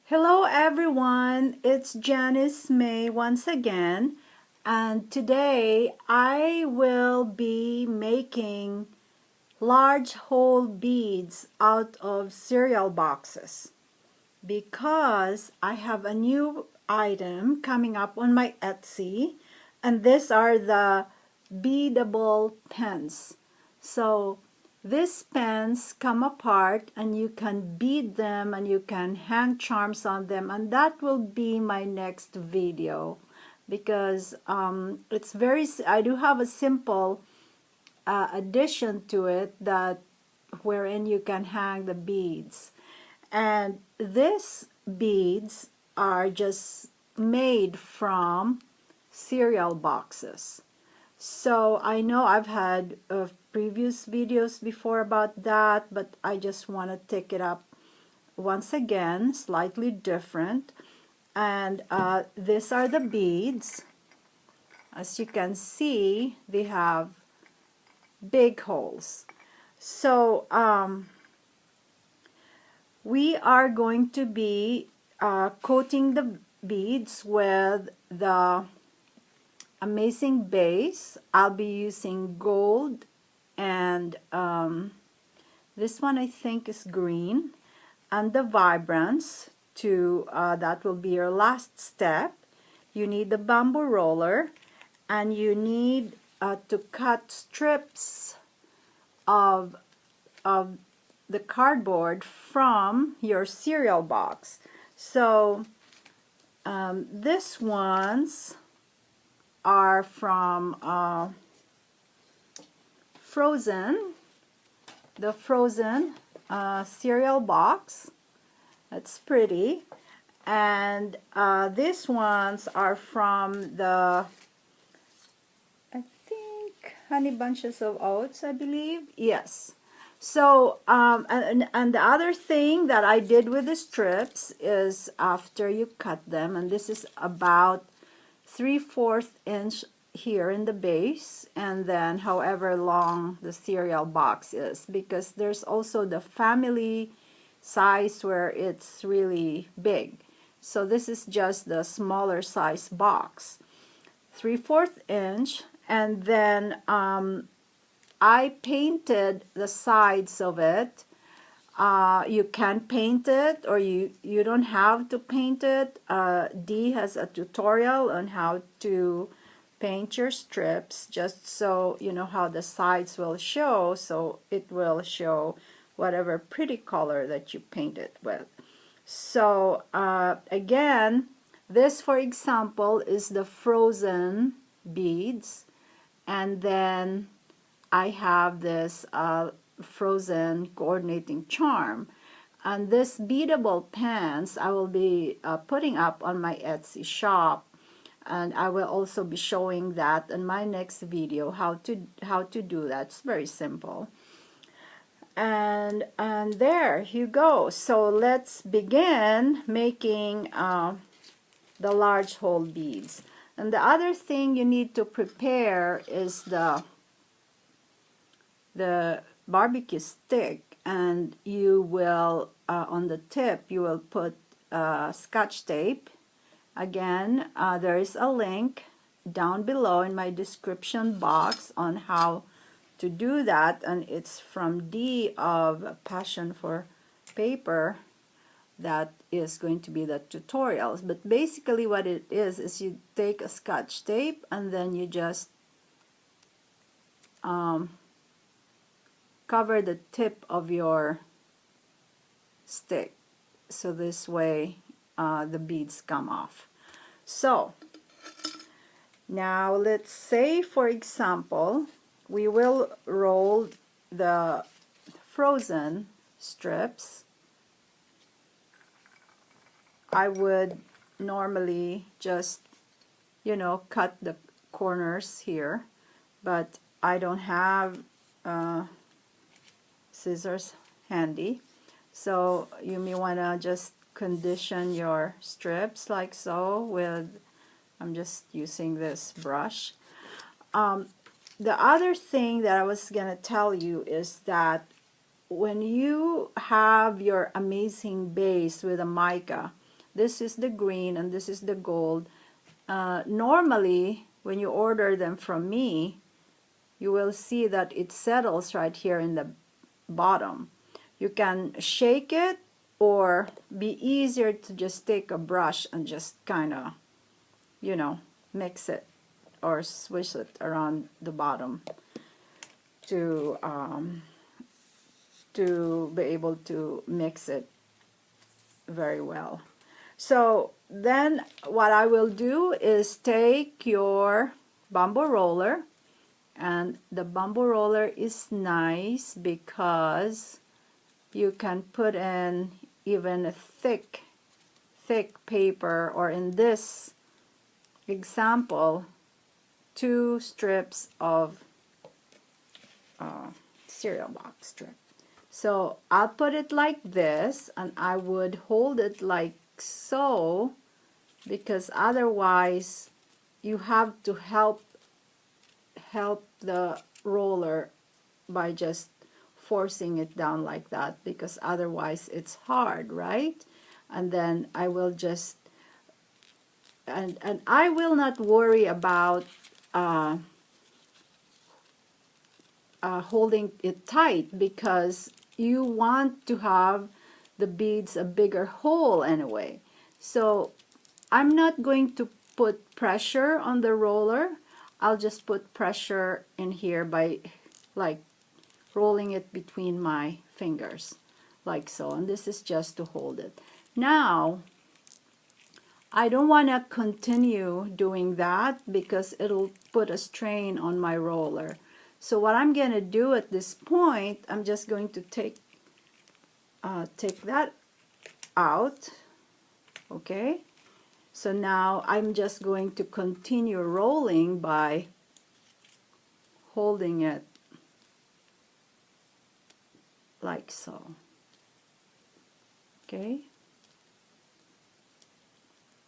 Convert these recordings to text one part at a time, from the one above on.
Hello everyone, it's Janice Mae once again, and today I will be making large hole beads out of cereal boxes because I have a new item coming up on my Etsy, and these are the beadable pens. So these pens come apart and you can bead them and you can hang charms on them, and that will be my next video because I do have a simple addition to it that wherein you can hang the beads. And these beads are just made from cereal boxes. So I know I've had previous videos before about that, but I just want to take it up once again, slightly different. And these are the beads. As you can see, they have big holes. So we are going to be coating the beads with the Amazing Base. I'll be using gold, and this one I think is green, and the Vibrance to that will be your last step. You need the bamboo roller, and you need to cut strips of the cardboard from your cereal box. So this ones are from the frozen cereal box. That's pretty. And these ones are from the, I think, Honey Bunches of Oats, I believe. Yes. So and the other thing that I did with the strips is after you cut them, and this is about 3/4 inch here in the base, and then however long the cereal box is, because there's also the family size where it's really big. So this is just the smaller size box, 3/4 inch, and then I painted the sides of it. You can paint it, or you don't have to paint it. Dee has a tutorial on how to paint your strips, just so you know how the sides will show, so it will show whatever pretty color that you paint it with. So again, this for example is the frozen beads, and then I have this frozen coordinating charm, and this beadable pens I will be putting up on my Etsy shop, and I will also be showing that in my next video how to do that. It's very simple. And there you go. So let's begin making the large hole beads. And the other thing you need to prepare is the barbecue stick, and you will on the tip you will put Scotch tape. Again, there is a link down below in my description box on how to do that, and it's from Dee of Passion for Paper. That is going to be the tutorials, but basically what it is you take a Scotch tape and then you just cover the tip of your stick, so this way the beads come off. So now let's say, for example, we will roll the frozen strips. I would normally just, you know, cut the corners here, but I don't have scissors handy, so you may want to just condition your strips like so with, I'm just using this brush. The other thing that I was gonna tell you is that when you have your Amazing Base with a mica, This is the green and this is the gold. Normally, when you order them from me, you will see that it settles right here in the bottom. You can shake it, or be easier to just take a brush and just kind of, you know, mix it or swish it around the bottom to be able to mix it very well. So then what I will do is take your bamboo roller, and the bamboo roller is nice because you can put in even a thick paper, or in this example 2 strips of cereal box strip. So I'll put it like this, and I would hold it like so, because otherwise you have to help the roller by just forcing it down like that, because otherwise it's hard, right? And then I will just and I will not worry about holding it tight, because you want to have the beads a bigger hole anyway. So I'm not going to put pressure on the roller. I'll just put pressure in here by like rolling it between my fingers like so, and this is just to hold it. Now I don't want to continue doing that because it'll put a strain on my roller. So what I'm going to do at this point, I'm just going to take that out. Okay, so now I'm just going to continue rolling by holding it like so. Okay,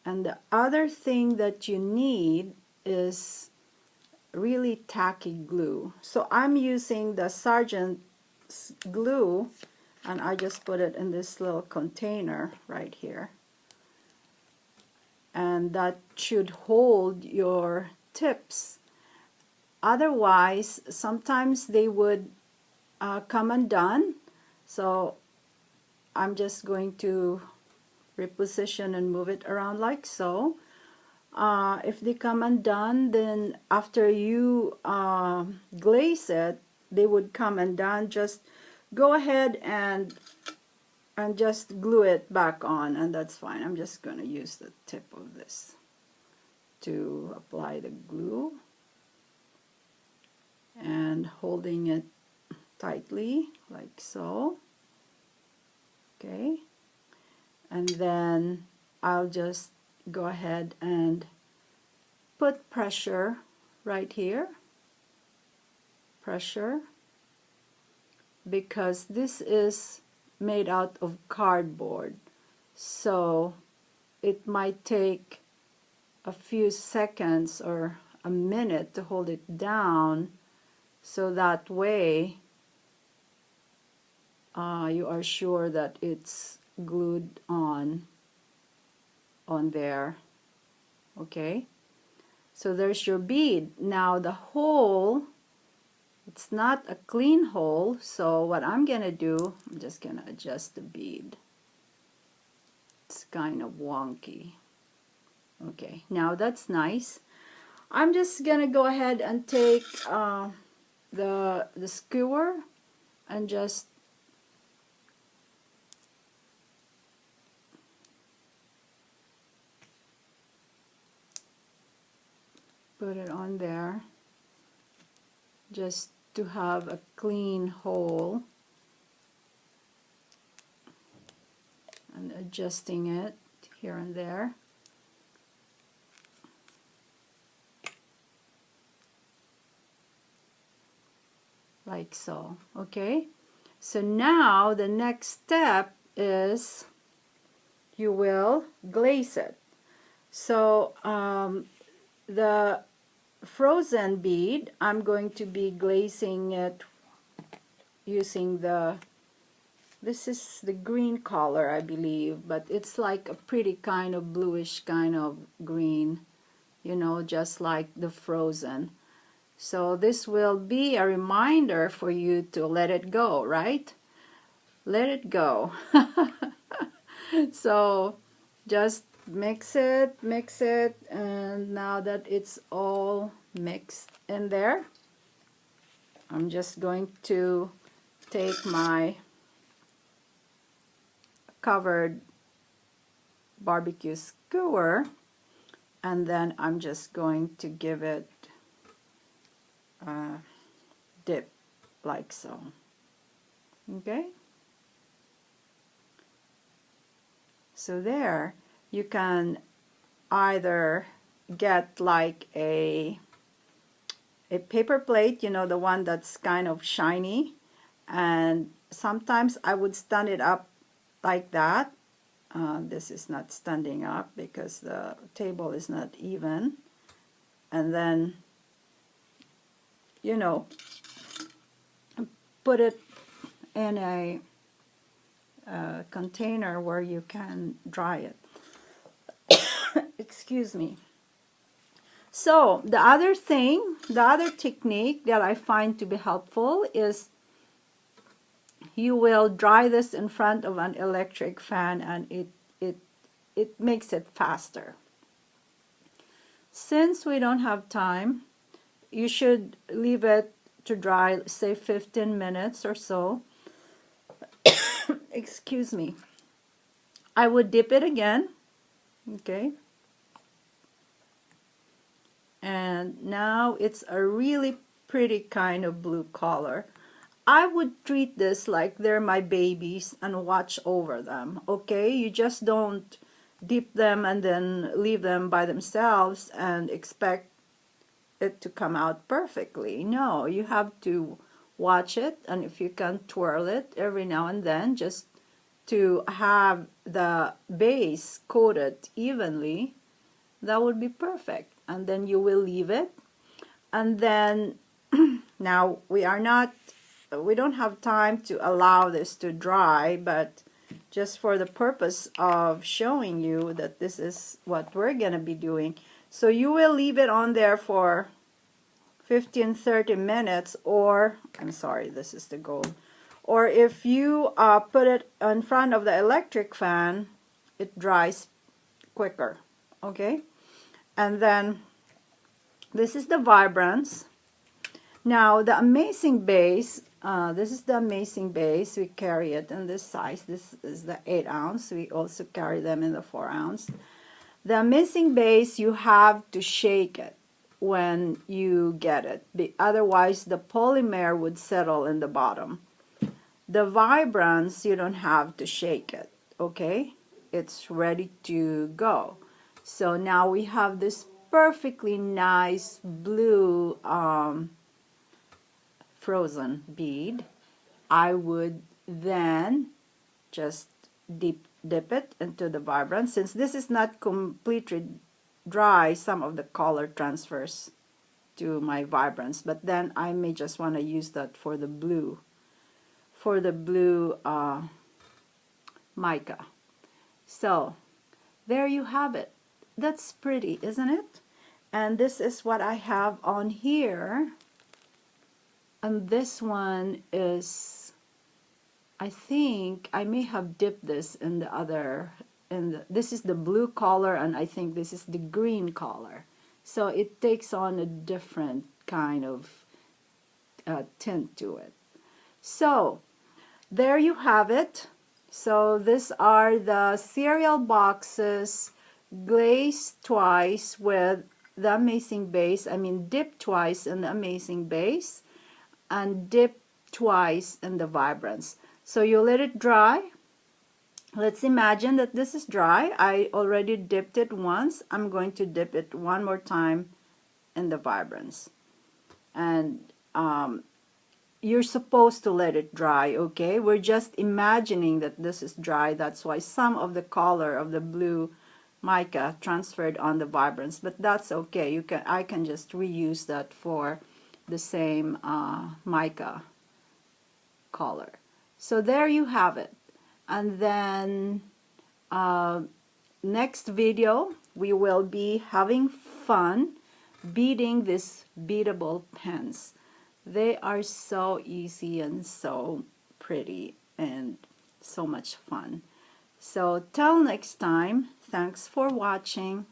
and the other thing that you need is really tacky glue. So I'm using the Sargent's glue, and I just put it in this little container right here, and that should hold your tips. Otherwise sometimes they would come undone, so I'm just going to reposition and move it around like so. If they come undone, then after you glaze it, they would come undone. Just go ahead and just glue it back on, and that's fine. I'm just going to use the tip of this to apply the glue and holding it tightly like so. Okay, and then I'll just go ahead and put pressure right here, pressure, because this is made out of cardboard, so it might take a few seconds or a minute to hold it down, so that way you are sure that it's glued on there. Okay, so there's your bead. Now the hole, it's not a clean hole, so what I'm gonna do, I'm just gonna adjust the bead. It's kind of wonky. Okay, now that's nice. I'm just gonna go ahead and take the skewer and just put it on there, just to have a clean hole, and adjusting it here and there. Like so. Okay, so now the next step is you will glaze it. So the frozen bead, I'm going to be glazing it using the this is the green color, I believe, but it's like a pretty kind of bluish kind of green, you know, just like the frozen. So this will be a reminder for you to let it go, right? Let it go. So just mix it, and now that it's all mixed in there, I'm just going to take my covered barbecue skewer, and then I'm just going to give it a dip like so. Okay, so there you can either get like a paper plate, you know, the one that's kind of shiny, and sometimes I would stand it up like that. This is not standing up because the table is not even, and then, you know, put it in a container where you can dry it. Excuse me. So the other technique that I find to be helpful is you will dry this in front of an electric fan, and it makes it faster. Since we don't have time, you should leave it to dry, say 15 minutes or so. Excuse me. I would dip it again, okay? And now it's a really pretty kind of blue color. I would treat this like they're my babies and watch over them, okay? You just don't dip them and then leave them by themselves and expect it to come out perfectly. No, you have to watch it, and if you can twirl it every now and then just to have the base coated evenly, that would be perfect. And then you will leave it, and then now we don't have time to allow this to dry, but just for the purpose of showing you that this is what we're gonna be doing. So you will leave it on there for 15-30 minutes, or I'm sorry, this is the gold. Or if you put it in front of the electric fan, it dries quicker, okay? And then this is the Vibrance. Now the Amazing Base, this is the Amazing Base. We carry it in this size. This is the 8 ounce. We also carry them in the 4 ounce. The Amazing Base, you have to shake it when you get it. Otherwise, the polymer would settle in the bottom. The Vibrance, you don't have to shake it, okay? It's ready to go. So now we have this perfectly nice blue frozen bead. I would then just dip it into the Vibrance. Since this is not completely dry, some of the color transfers to my Vibrance, but then I may just want to use that for the blue mica. So there you have it. That's pretty, isn't it? And this is what I have on here. And this one is, I think I may have dipped this in the other, this is the blue color, and I think this is the green color. So it takes on a different kind of tint to it. So there you have it. So these are the cereal boxes glazed twice with the Amazing Base. I mean, dip twice in the Amazing Base and dip twice in the Vibrance. So you let it dry. Let's imagine that this is dry. I already dipped it once. I'm going to dip it one more time in the Vibrance. And you're supposed to let it dry, okay? We're just imagining that this is dry. That's why some of the color of the blue mica transferred on the Vibrance, but that's okay. I can just reuse that for the same mica color. So there you have it. And then next video we will be having fun beading these beadable pens. They are so easy and so pretty and so much fun. So till next time, thanks for watching.